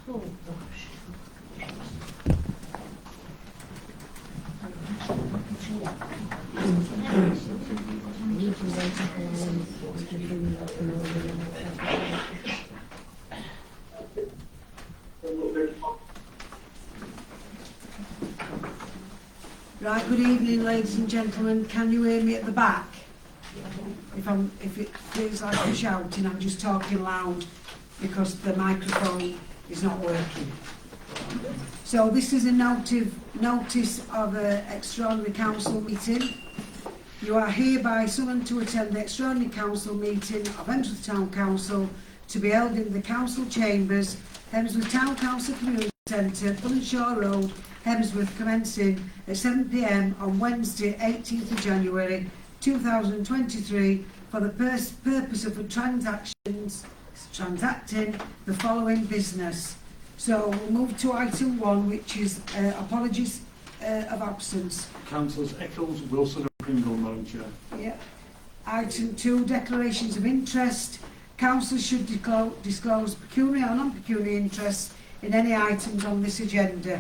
Oh gosh. Right, good evening ladies and gentlemen. Can you hear me at the back? If it feels like I'm shouting, I'm just talking loud because the microphone is not working. So this is a notice of an extraordinary council meeting. You are hereby summoned to attend the extraordinary council meeting of Hemsworth Town Council to be held in the council chambers, Hemsworth Town Council Community Centre, Bullenshaw Road, Hemsworth, commencing at 7 p.m. on Wednesday 18th of January 2023 for the purpose of transacting the following business. So we'll move to item 1, which is apologies of absence. Councillors Eccles, Wilson and Pringle, Madam Chair. Yep. Item 2, declarations of interest. Councillors should disclose pecuniary or non-pecuniary interest in any items on this agenda.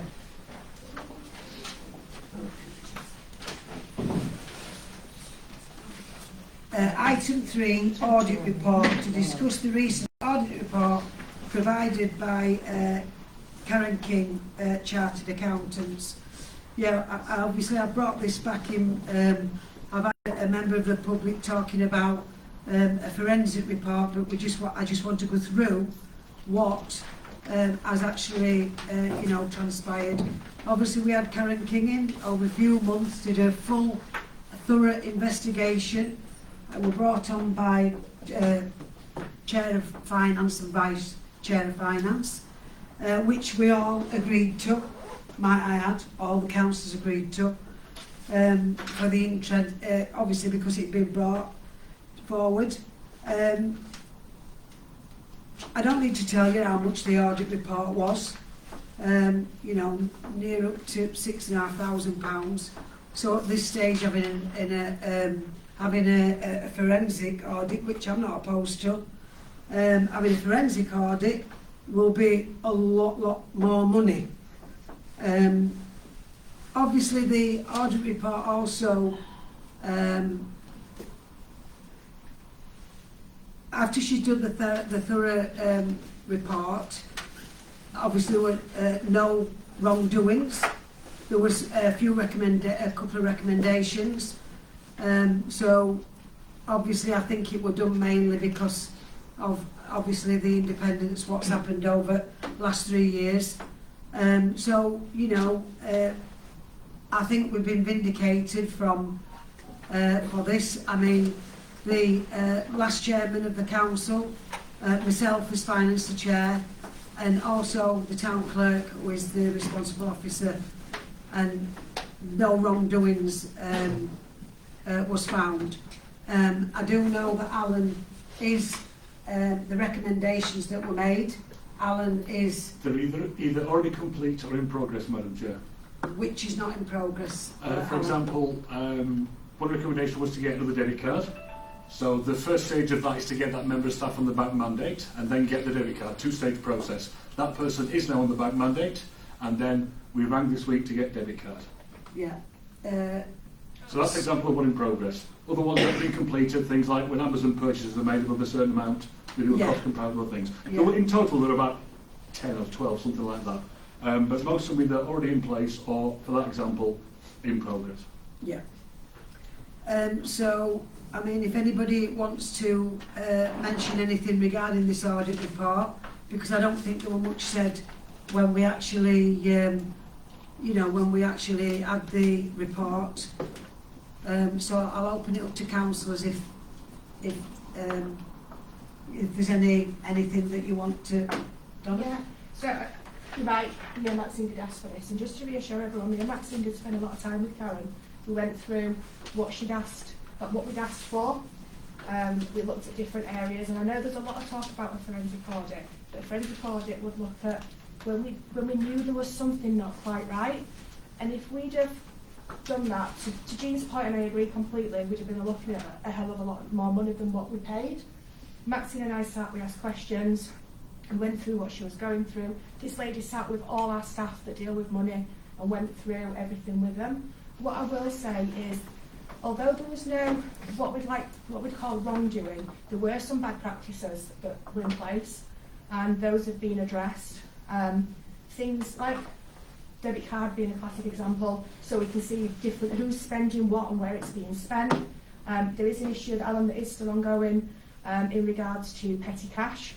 Item 3, audit report, to discuss the recent audit report provided by Karen King, Chartered Accountants. Yeah, obviously I brought this back in, I've had a member of the public talking about a forensic report, but I just want to go through what has actually transpired. Obviously we had Karen King in over a few months, did a full thorough investigation. Were brought on by Chair of Finance and Vice Chair of Finance, which we all agreed to, might I add, all the councillors agreed to, for the interest, obviously because it'd been brought forward. I don't need to tell you how much the audit report was, near up to £6,500. So at this stage, having a forensic audit, which I'm not opposed to, having a forensic audit will be a lot more money. Obviously the audit report also, after she's done the thorough report, obviously there were no wrongdoings. There was a couple of recommendations. So obviously I think it was done mainly because of obviously the independence, what's happened over last 3 years. So I think we've been vindicated from for this. I mean, the last chairman of the council, myself as finance chair, and also the town clerk was the responsible officer, and no wrongdoings was found. I do know that Alan is the recommendations that were made. Alan is... They're either already complete or in progress, Madam Chair. Which is not in progress. For example, one recommendation was to get another debit card. So the first stage of that is to get that member of staff on the bank mandate and then get the debit card, 2-stage process. That person is now on the bank mandate, and then we rang this week to get debit card. Yeah. So that's an example of one in progress. Other ones that have been completed, things like when Amazon purchases are made above a certain amount, we do a cost comparable of things. Yeah. In total, there are about 10 or 12, something like that. But most of them are already in place, or, for that example, in progress. Yeah. So, I mean, if anybody wants to mention anything regarding this audit report, because I don't think there were much said when we actually, when we actually had the report. So I'll open it up to councillors if there's anything that you want to. Donna? Yeah. So you're right. Me and Maxine did ask for this, and just to reassure everyone, me and Maxine did spend a lot of time with Karen. We went through what she'd asked, what we'd asked for. We looked at different areas, and I know there's a lot of talk about a forensic audit. But a forensic audit would look at when we knew there was something not quite right, and if we'd have done that, to Jean's point, and I agree completely, we'd have been looking at a hell of a lot more money than what we paid. Maxine and I sat, we asked questions, We went through what she was going through. This lady sat with all our staff that deal with money and went through everything with them. What I will say is, although there was no what we'd call wrongdoing, there were some bad practices that were in place, and those have been addressed. Things like debit card being a classic example, so we can see different who's spending what and where it's being spent. There is an issue, Alan, that is still ongoing in regards to petty cash,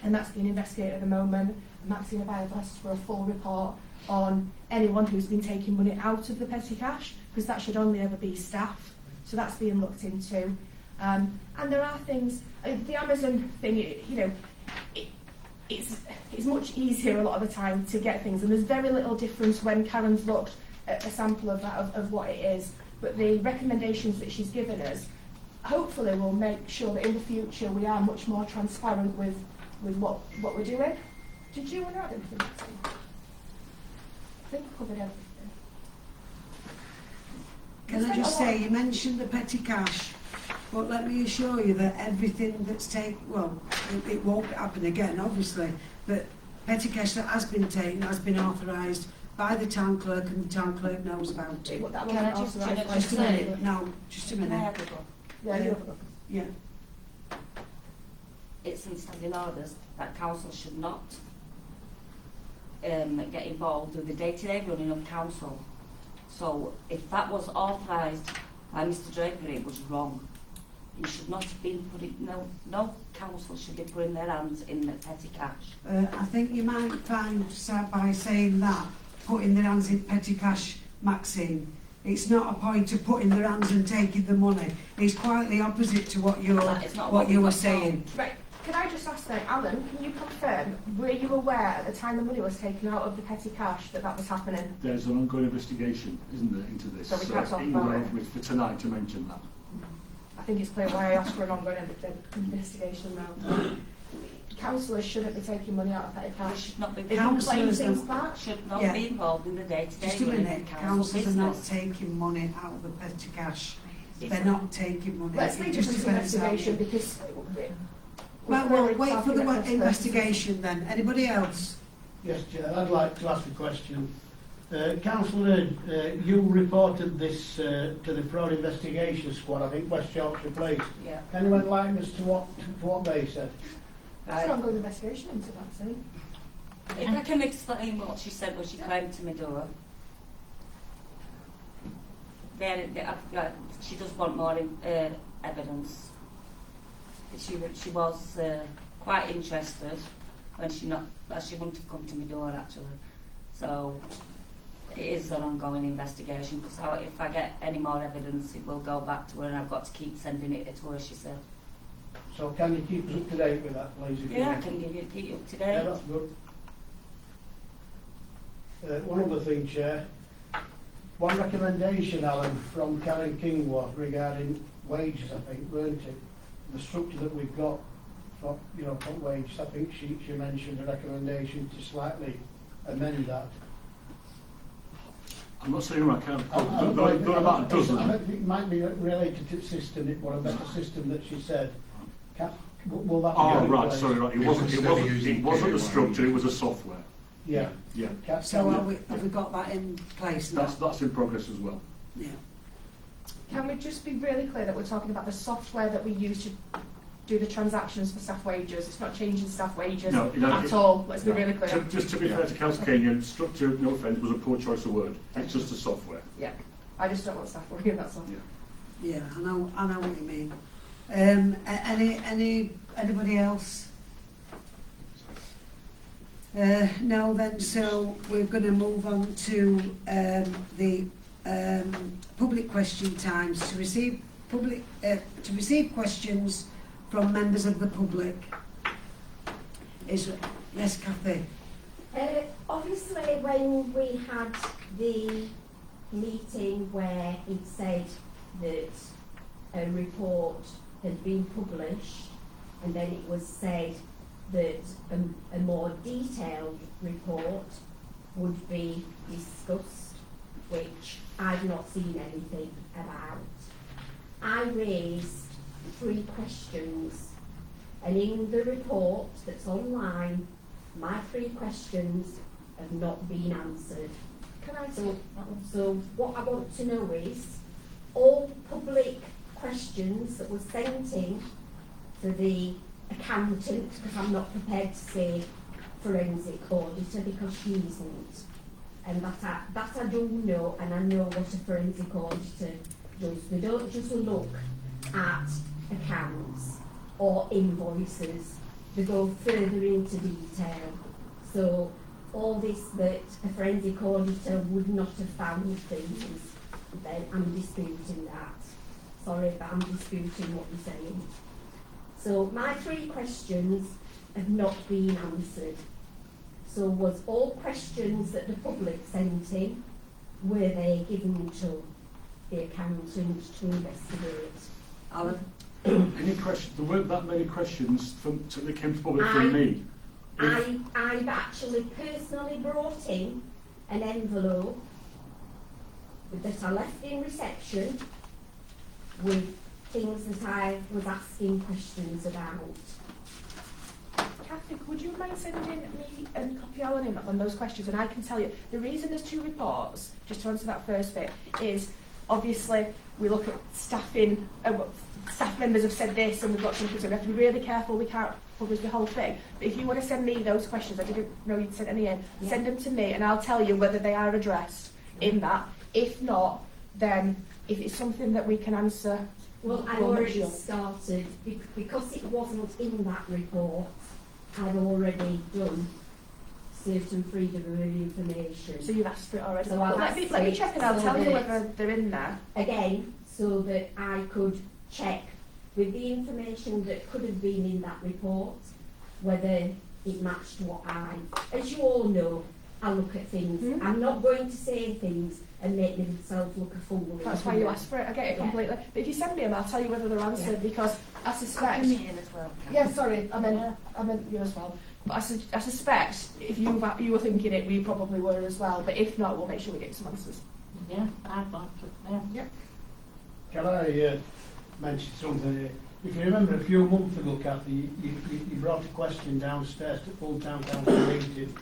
and that's being investigated at the moment. Maxine have asked for a full report on anyone who's been taking money out of the petty cash, because that should only ever be staff. So that's being looked into. And there are things, the Amazon thing, it's much easier a lot of the time to get things, and there's very little difference when Karen's looked at a sample of that, of what it is. But the recommendations that she's given us hopefully will make sure that in the future we are much more transparent with what we're doing. Did you want to add anything? I think I covered everything. Can I just say, you mentioned the petty cash, but let me assure you that everything that's taken, well, it won't happen again, obviously, but petty cash that has been taken has been authorised by the town clerk, and the town clerk knows about it. That Can I just Just a minute, no, just a Can I minute. have a go? Yeah, you have a look. Yeah. It's in standing orders that council should not get involved with the day-to-day running of council. So if that was authorised by Mr Draper, it was wrong. He should not have been putting, no council should be putting their hands in the petty cash. I think you might find by saying that, putting their hands in petty cash, Maxine, it's not a point of putting their hands and taking the money. It's quite the opposite to what you were saying. Right. Can I just ask then, Alan, can you confirm, were you aware at the time the money was taken out of the petty cash that was happening? There's an ongoing investigation, isn't there, into this? So we can't talk Ian about it? allowed me for tonight to mention that. I think it's clear why I asked for an ongoing investigation now. Councillors shouldn't be taking money out of petty They cash. should not be, If you claim Councillors things don't- back, should not Yeah. be involved in the day-to-day Just a running minute, of council councils are not business. taking money out of the petty cash. It's They're not taking money. let's It leave just this depends how investigation you- because Well, we're we'll wait for the talking across investigation then. Anybody else? Yes, Chair, I'd like to ask a question. Councillor, you reported this to the fraud investigation squad, I think West Yorkshire Police. Yeah. Can you enlighten us to what they said? That's an ongoing investigation into that, see? If I can explain what she said when she came to my door. She does want more evidence. She was quite interested when she wanted to come to my door actually. So it is an ongoing investigation because if I get any more evidence it will go back to her and I've got to keep sending it to her, she said. So can you keep us up to date with that, please? if you Yeah, I may? can keep you up to Yeah, date. that's good. One other thing, Chair. One recommendation, Alan, from Karen King was regarding wages, I think, weren't it? The structure that we've got for wages, I think she mentioned a recommendation to slightly amend that. I'm not saying I can't. I There are about a dozen. I think it might be related to the system, or a better system that she said. Will that be Oh, in right, place? sorry, right. It wasn't a structure, it was a software. Yeah. Yeah. So have we got that in place now? That's in progress as well. Yeah. Can we just be really clear that we're talking about the software that we use to do the transactions for staff wages? It's not changing staff wages No, at all. Let's be really clear. Just to be fair to Councillor King, structure, no offence, was a poor choice of word. It's just a software. Yeah. I just don't want staff worrying, that's all. Yeah, I know what you mean. Anybody else? No, then. So we're going to move on to the public question times to receive questions from members of the public. Yes, Cathy. Obviously, when we had the meeting where it said that a report had been published, and then it was said that a more detailed report would be discussed, which I've not seen anything about. I raised 3 questions And in the report that's online, my 3 questions have not been answered. Can I So what I want to know is, all public questions that were sent in to the accountant, because I'm not prepared to say forensic auditor because she isn't. And that I do know, and I know what a forensic auditor does. They don't just look at accounts or invoices, they go further into detail. So all this that a forensic auditor would not have found things, then I'm disputing that. Sorry, but I'm disputing what you're saying. So my 3 questions have not been answered. So was all questions that the public sent in, were they given to the accountant to investigate? Alan? Any question? There weren't that many questions that came to public from me. I've actually personally brought in an envelope that I left in reception with things that I was asking questions about. Kathy, would you mind sending me and copy Alan in on those questions? And I can tell you, the reason there's 2 reports, just to answer that first bit, is obviously we look at staffing, staff members have said this and we've got something, so we have to be really careful, we can't publish the whole thing. But if you want to send me those questions, I didn't know you'd sent any in, send them to me and I'll tell you whether they are addressed in that. If not, then if it's something that we can answer. Well, I've already started, because it wasn't in that report, I've already done certain freedom of information. So you've asked for it already. So Well, let me check and I'll tell you whether they're in there. Again, so that I could check with the information that could have been in that report, whether it matched what as you all know, I look at things. Mm-hmm. I'm not going to say things and make myself look a fool. That's why you asked for it. I get it completely. But if you send me them, I'll tell you whether they're answered because I suspect. Me in as well. Yeah, sorry, I meant you as well. But I suspect if you were thinking it, we probably were as well. But if not, we'll make sure we get some answers. Yeah, I'd like to. Yeah. Can I mention something here? If you remember a few months ago, Kathy, you brought a question downstairs to full town council meeting,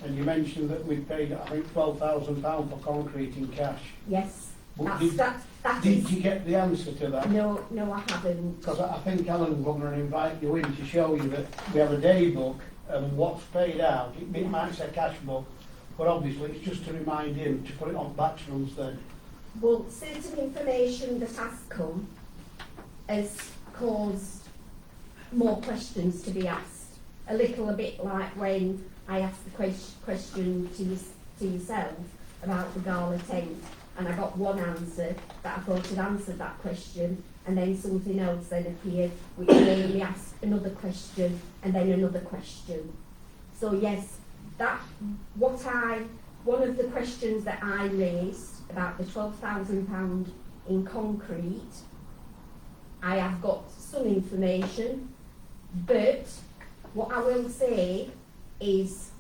and you mentioned that we'd paid, I think, £12,000 for concrete in cash. Yes, But did you get the answer to that? No, I haven't. Because I think Alan's going to invite you in to show you that we have a day book and what's paid out. It might say cash book, but obviously it's just to remind him to put it on batch runs then. Well, certain information that has come has caused more questions to be asked. A bit like when I asked the question to yourself about the gala tent, and I got one answer that I thought had answered that question, and then something else then appeared which made me ask another question and then another question. So yes, one of the questions that I raised about the £12,000 in concrete, I have got some information, but what I will say is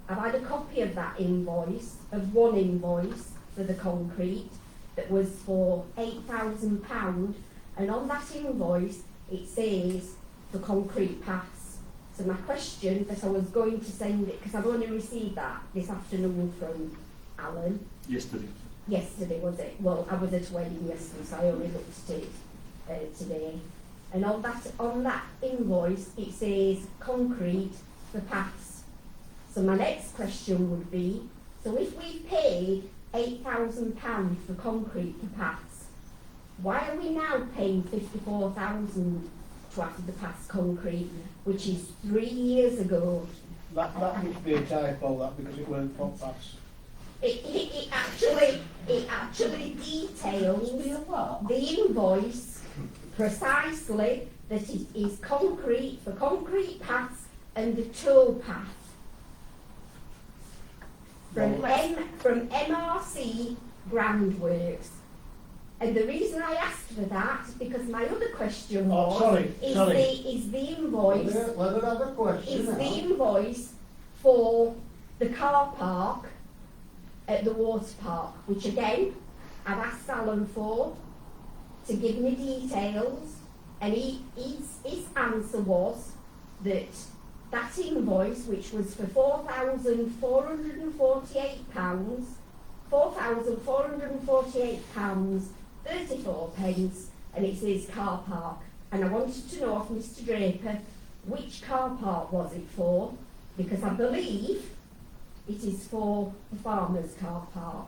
I've had a copy of that invoice, of one invoice for the concrete that was for £8,000, and on that invoice it says the concrete paths. So my question that I was going to send it, because I've only received that this afternoon from Alan. Yesterday was it? Well, I was at a wedding yesterday, so I only looked at it today. And on that invoice it says concrete for paths. So my next question would be, so if we paid £8,000 for concrete for paths, why are we now paying £54,000 to have the paths concrete, which is 3 years ago? That must be a typo, that, because it weren't footpaths. It actually details the invoice precisely that it is concrete for concrete paths and the tow path from MRC Groundworks. And the reason I asked for that is because my other question was, is the invoice is the invoice for the car park at the water park, which again I've asked Alan for to give me details And his answer was that that invoice, which was for £4,448, £4,448.34, and it says car park. And I wanted to know off Mr. Draper, which car park was it for? Because I believe it is for the farmer's car park.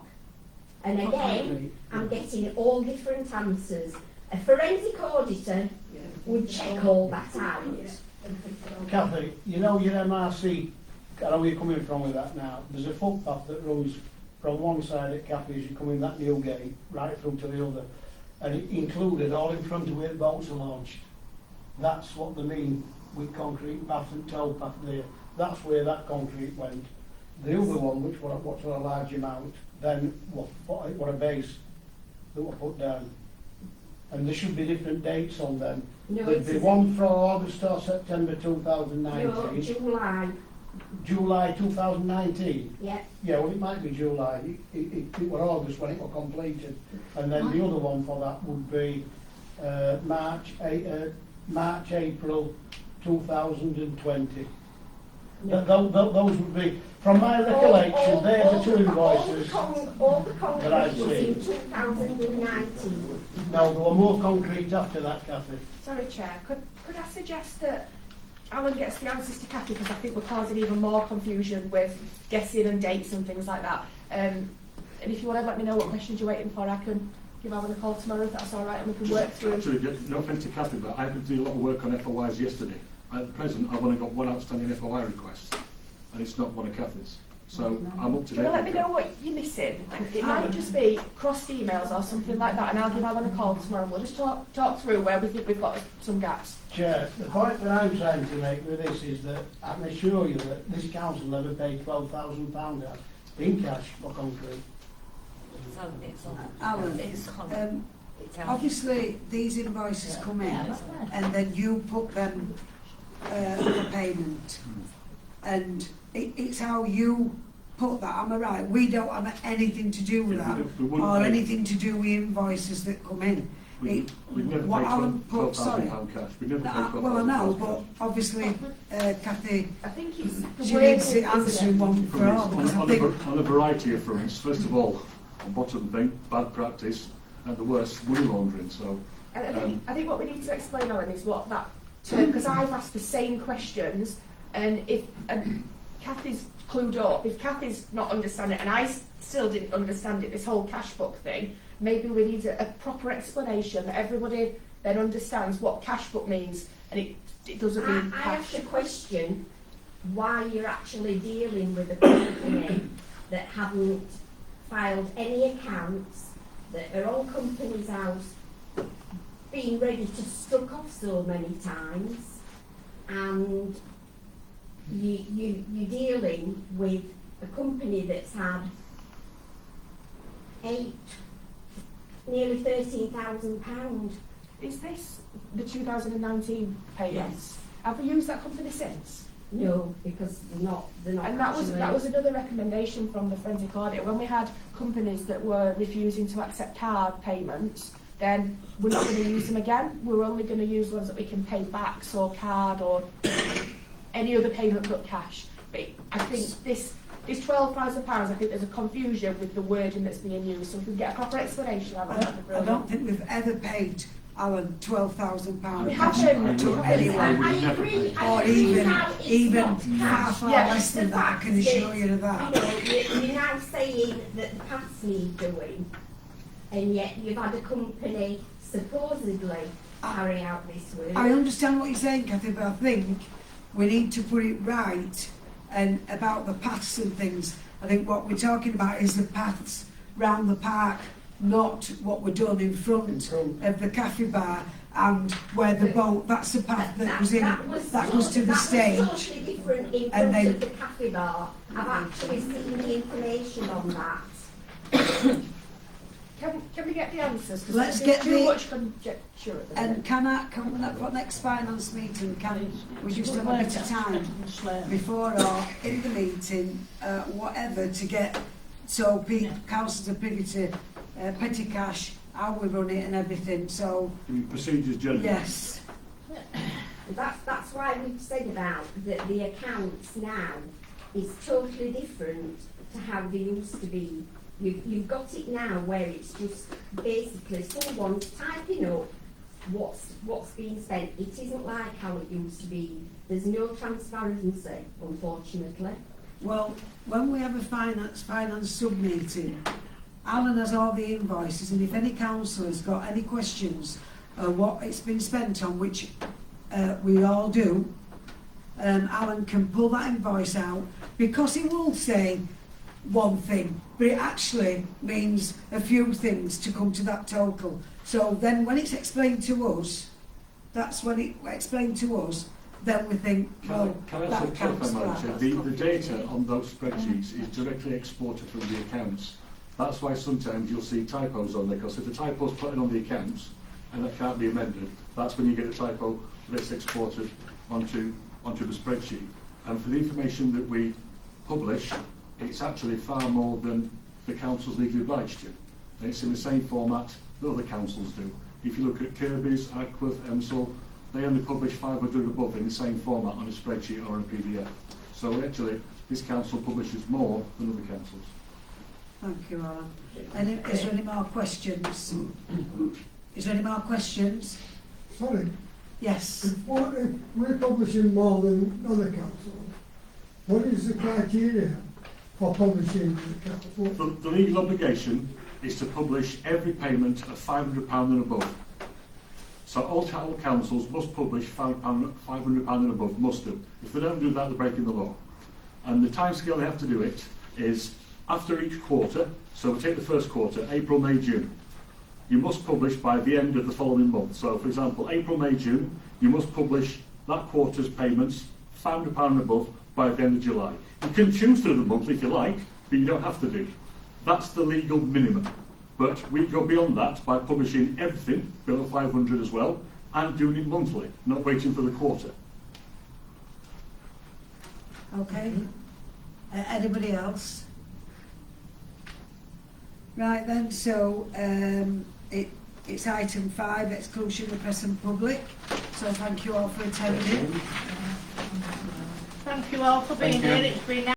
And again, I'm getting all different answers. A forensic auditor would check all that out. Kathy, you know your MRC, I know where you're coming from with that now. There's a footpath that runs from one side at Kathy as you come in that new gate, right through to the other. And it included all in front of where the boats are launched. That's what they mean with concrete path and tow path there. That's where that concrete went. The other one, which was a large amount, then what a base that were put down. And there should be different dates on them. No, There'd be one for August or September 2019. No, July. July 2019. Yeah. Yeah, well, it might be July. It was August when it was completed. And then the other one for that would be March, April 2020. No. Those would be, from my recollection, they're the two invoices. All the concrete that I've was in seen. 2019. No, there were more concrete after that, Kathy. Sorry, Chair, could I suggest that Alan gets the answers to Kathy, because I think we're causing even more confusion with guessing and dates and things like that. And if you want to let me know what questions you're waiting for, I can give Alan a call tomorrow if that's all right, and we can work through. Actually, no offence to Kathy, but I had to do a lot of work on FOIs yesterday. At present, I've only got one outstanding FOI request, and it's not one of Kathy's. So I'm up to date. Can you let me know what you're missing? It might just be crossed emails or something like that, and I'll give Alan a call tomorrow. We'll just talk through where we think we've got some gaps. Chair, the point that I'm trying to make with this is that I can assure you that this council never paid £12,000 out in cash for concrete. Alan, obviously these invoices come in and then you put them for payment, and it's how you put that, am I right? We don't have anything to do with that, or anything to do with invoices that come in. We've never what paid Alan put, sorry. £12,000 cash. We've never paid £12,000 Well, I know, cash. but obviously Kathy, I think it's the she wording, needs to answer one for all, because I think On a variety of fronts. First of all, on bottom thing, bad practice, and the worst, money laundering. So, I think what we need to explain, Alan, is what that term, because I've asked the same questions, and Kathy's clued up, if Kathy's not understanding it, and I still didn't understand it, this whole cash book thing, maybe we need a proper explanation that everybody then understands what cash book means, and it doesn't mean I cash. have to question why you're actually dealing with a company that haven't filed any accounts, that are on Company's House, being ready to struck off so many times, and you're dealing with a company that's had nearly £13,000. Is this the 2019 payments? Yes. Have we used that company since? No, because they're not And that was another recommendation from the forensic audit. When we had companies that were refusing to accept card payments, then we're not going to use them again. We're only going to use ones that we can pay back, so card or any other payment but cash. But I think this £12,000, I think there's a confusion with the wording that's being used. So if we can get a proper explanation of it, I don't think we've ever paid Alan £12,000 We haven't. to anyone, I agree. or even far Yeah, less than that. I can assure you of that. You're now saying that the paths need doing, and yet you've had a company supposedly carry out this work. I understand what you're saying, Kathy, but I think we need to put it right. And about the paths and things, I think what we're talking about is the paths round the park, not what we're doing in front of the cafe bar and where the boat, that's the path that was in, that was to the stage. That was totally different in And front then- of the cafe bar. I've actually seen the information on that. Can we get the answers? 'Cause Let's there's get too the- much conjecture at the minute. And for next finance meeting, can we just have a bit of time before or in the meeting, whatever, to get, so councils are privy to petty cash, how we run it and everything, so procedures generally. yes. That's why we've said about that the accounts now is totally different to how they used to be. You've got it now where it's just basically someone typing up what's being spent. It isn't like how it used to be. There's no transparency, unfortunately. Well, when we have a finance sub-meeting, Alan has all the invoices, and if any councillor's got any questions what it's been spent on, which we all do, Alan can pull that invoice out, because he will say one thing, but it actually means a few things to come to that total. So then when it's explained to us, that's when it explained to us, then we think, well, Can I that also counts clarify, for Madam that. Chair, the data on those spreadsheets is directly exported from the accounts. That's why sometimes you'll see typos on there, because if the typo's put in on the accounts and that can't be amended, that's when you get a typo that's exported onto the spreadsheet. And for the information that we publish, it's actually far more than the council's legally obliged to. And it's in the same format that other councils do. If you look at Kirby's, Ackworth, Emsall, they only publish 500 and above in the same format on a spreadsheet or on a PDF. So actually, this council publishes more than other councils. Thank you, Alan. Is there any more questions? Is there any more questions? Sorry, Yes. if we're publishing more than other councils, what is the criteria for publishing the council? The legal obligation is to publish every payment of £500 and above. So all councils must publish £500 and above, must do. If they don't do that, they're breaking the law. And the timescale they have to do it is after each quarter. So we take the first quarter, April, May, June. You must publish by the end of the following month. So, for example, April, May, June, you must publish that quarter's payments, £500 and above, by the end of July. You can choose to do the monthly if you like, but you don't have to do. That's the legal minimum. But we go beyond that by publishing everything below 500 as well, and doing it monthly, not waiting for the quarter. Okay. Anybody else? Right then, so it's item 5, exclusion of the press and public. So thank you all for attending. Thank you all for being here. It's been